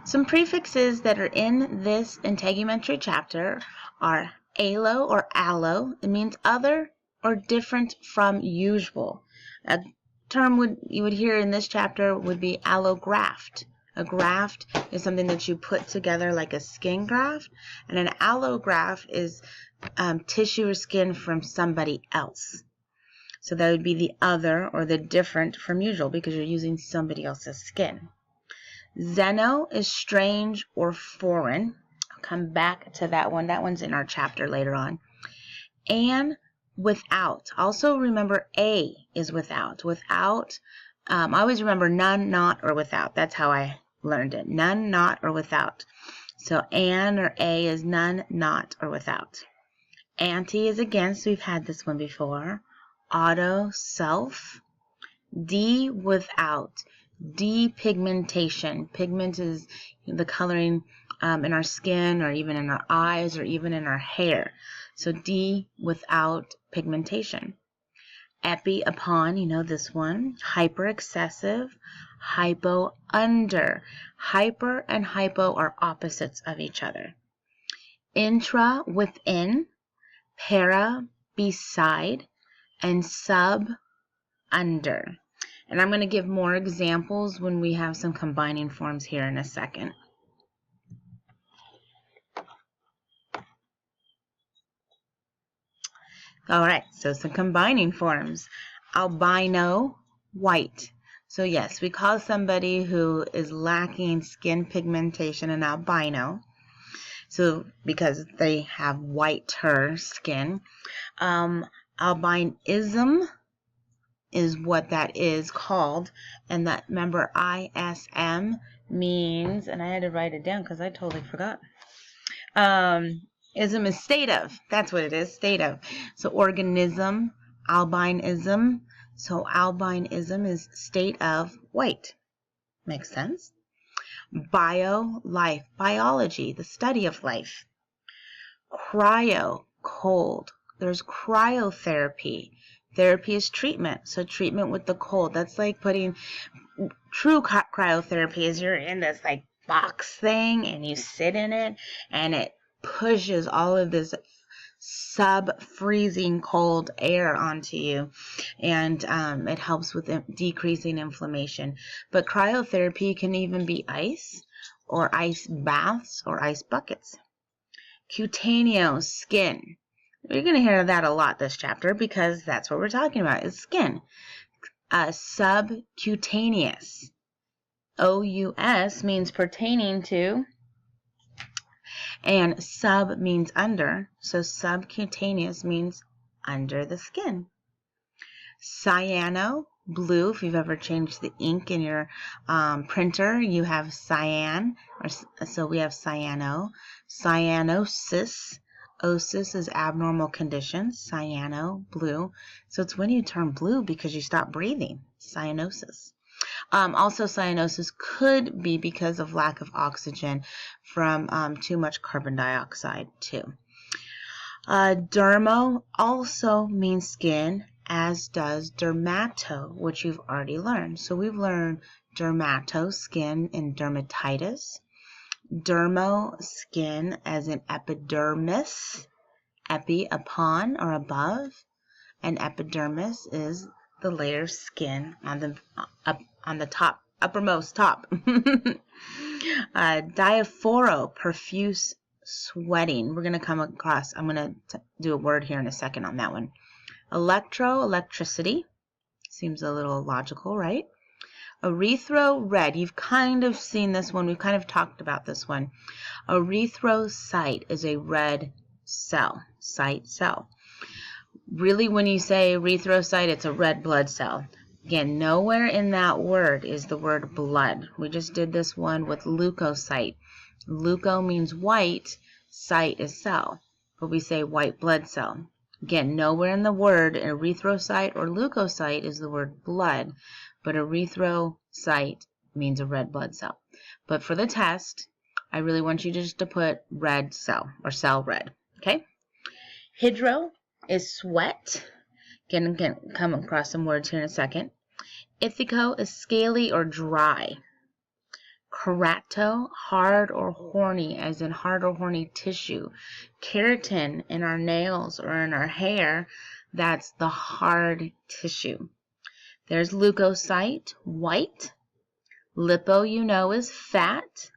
Some prefixes that are in this integumentary chapter are alo or allo. It means other or different from usual. A term you would hear in this chapter would be allograft. A graft is something that you put together like a skin graft, and an allograft is tissue or skin from somebody else. So that would be the other or the different from usual because you're using somebody else's skin. Xeno is strange or foreign. I'll come back to that one. That one's in our chapter later on. And without. Also remember A is without. Without, I always remember none, not, or without. That's how I learned it. None, not, or without. So an or a is none, not, or without. Anti is against. We've had this one before. Auto, self. D, without. Depigmentation. Pigment is the coloring in our skin or even in our eyes or even in our hair. So D, without pigmentation. Epi, upon, you know this one. Hyper, excessive. Hypo, under. Hyper and hypo are opposites of each other. Intra, within. Para, beside. And sub, under. And I'm going to give more examples when we have some combining forms here in a second. All right, so some combining forms. Albino, white. So yes, we call somebody who is lacking skin pigmentation an albino. So because they have whiter skin. Albinism is what that is called, and that, remember, ISM means, and I had to write it down because I totally forgot. Ism is state of. That's what it is, state of. So organism, albinism. So albinism is state of white. Makes sense? Bio, life, biology, the study of life. Cryo, cold. There's cryotherapy. Therapy is treatment, so treatment with the cold. That's like putting, true cryotherapy is you're in this like box thing and you sit in it and it pushes all of this sub-freezing cold air onto you, and it helps with decreasing inflammation. But cryotherapy can even be ice or ice baths or ice buckets. Cutaneous, skin. You're going to hear that a lot this chapter because that's what we're talking about is skin. Subcutaneous. OUS means pertaining to, and sub means under, so subcutaneous means under the skin. Cyano, blue. If you've ever changed the ink in your printer, you have cyan, so we have cyano. Cyanosis. Osis is abnormal conditions. Cyano, blue. So it's when you turn blue because you stop breathing. Cyanosis. Also, cyanosis could be because of lack of oxygen from too much carbon dioxide too. Dermo also means skin, as does dermato, which you've already learned. So we've learned dermato, skin, and dermatitis. Dermo, skin, as in epidermis. Epi, upon or above. And epidermis is the layer of skin on the top, uppermost top. Diaphoro, profuse sweating. We're going to come across, I'm going to do a word here in a second on that one. Electricity. Seems a little logical, right? Erythro, red. You've kind of seen this one. We've kind of talked about this one. Erythrocyte is a red cell. Cell. Really, when you say erythrocyte, it's a red blood cell. Again, nowhere in that word is the word blood. We just did this one with leukocyte. Leuko means white, cyte is cell. But we say white blood cell. Again, nowhere in the word erythrocyte or leukocyte is the word blood. But erythrocyte means a red blood cell. But for the test, I really want you just to put red cell or cell red. Okay? Hydro is sweat. Again, come across some words here in a second. Ithico is scaly or dry. Kerato, hard or horny, as in hard or horny tissue. Keratin in our nails or in our hair, that's the hard tissue. There's leukocyte, white. Lipo, is fat.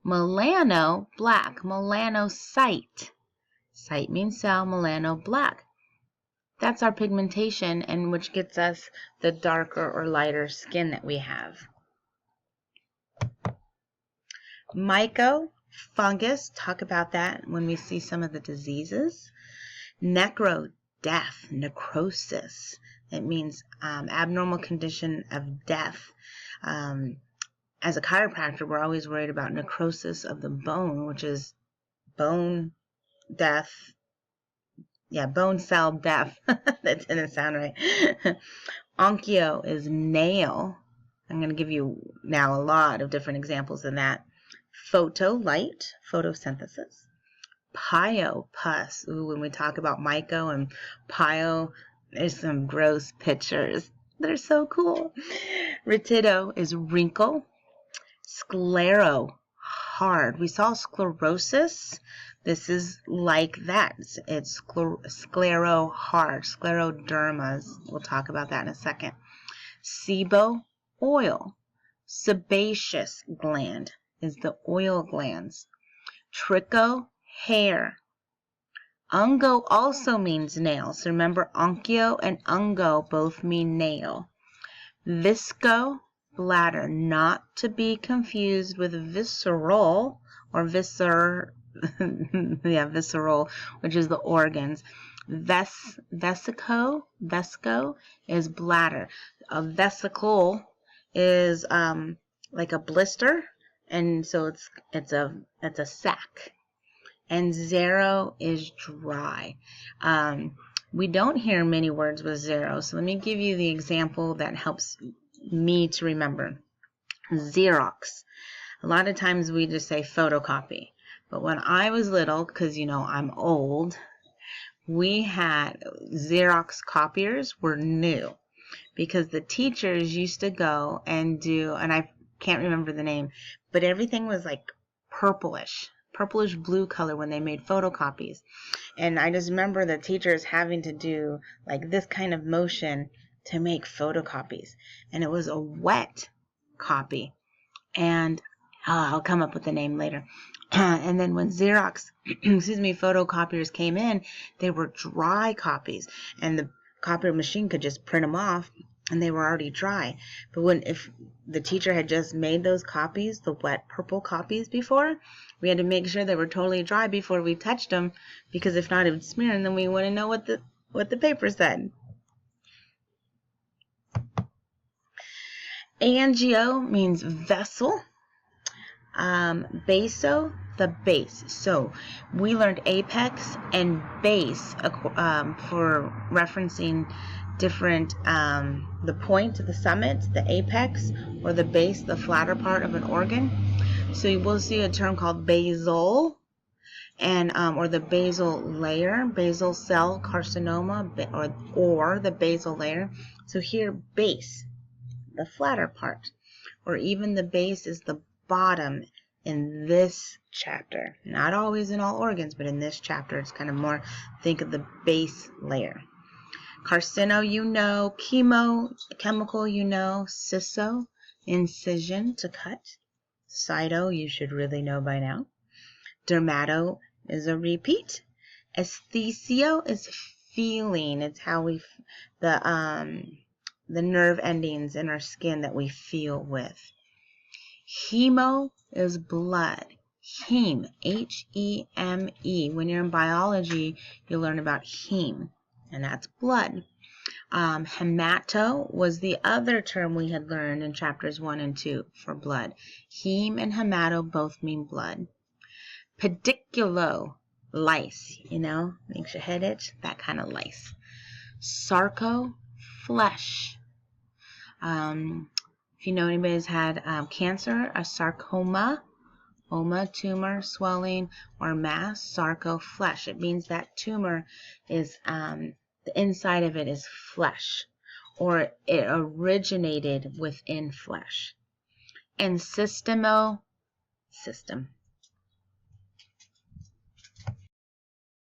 Melano, black. Melanocyte. Cyte means cell, melano, black. That's our pigmentation, and which gets us the darker or lighter skin that we have. Myco, fungus, talk about that when we see some of the diseases. Necro, death, necrosis. It means abnormal condition of death. As a chiropractor, we're always worried about necrosis of the bone, which is bone death. Yeah, bone cell death. That didn't sound right. Onchyo is nail. I'm going to give you now a lot of different examples of that. Photo, light, photosynthesis. Pyo, pus. Ooh, when we talk about myco and pyo, there's some gross pictures. They're so cool. Retido is wrinkle. Sclero, hard. We saw sclerosis. This is like that. It's sclero, hard. Sclerodermas. We'll talk about that in a second. Sebo, oil. Sebaceous gland is the oil glands. Tricho, hair. Ungo also means nail. So remember, onchyo and ungo both mean nail. Visco, bladder, not to be confused with visceral or visceral, which is the organs. Vesico is bladder. A vesicle is like a blister, and so it's a sac. And zero is dry. We don't hear many words with zero, so let me give you the example that helps me to remember. Xerox. A lot of times we just say photocopy. But when I was little, because I'm old, we had Xerox copiers were new because the teachers used to go and do, and I can't remember the name, but everything was like purplish blue color when they made photocopies. And I just remember the teachers having to do like this kind of motion to make photocopies. And it was a wet copy. And I'll come up with the name later. And then when Xerox, photocopiers came in, they were dry copies. And the copier machine could just print them off, and they were already dry. But if the teacher had just made those copies, the wet purple copies before, we had to make sure they were totally dry before we touched them, because if not, it would smear, and then we wouldn't know what the paper said. Angio means vessel. Baso, the base. So we learned apex and base for referencing different, the point, the summit, the apex, or the base, the flatter part of an organ. So you will see a term called basal, and or the basal layer, basal cell carcinoma, or the basal layer. So here, base, the flatter part, or even the base is the bottom in this chapter. Not always in all organs, but in this chapter, it's kind of more, think of the base layer. Carcino, chemo, chemical, ciso, incision, to cut. Cyto, you should really know by now. Dermato is a repeat. Aesthesio is feeling. It's how the nerve endings in our skin that we feel with. Hemo is blood. Heme, H-E-M-E. When you're in biology, you learn about heme, and that's blood. Hemato was the other term we had learned in chapters 1 and 2 for blood. Heme and hemato both mean blood. Pediculo, lice, makes your head itch, that kind of lice. Sarco, flesh. If you know anybody's had cancer, a sarcoma, tumor, swelling, or mass, sarco, flesh. It means that tumor is, the inside of it is flesh, or it originated within flesh. and systemo, system.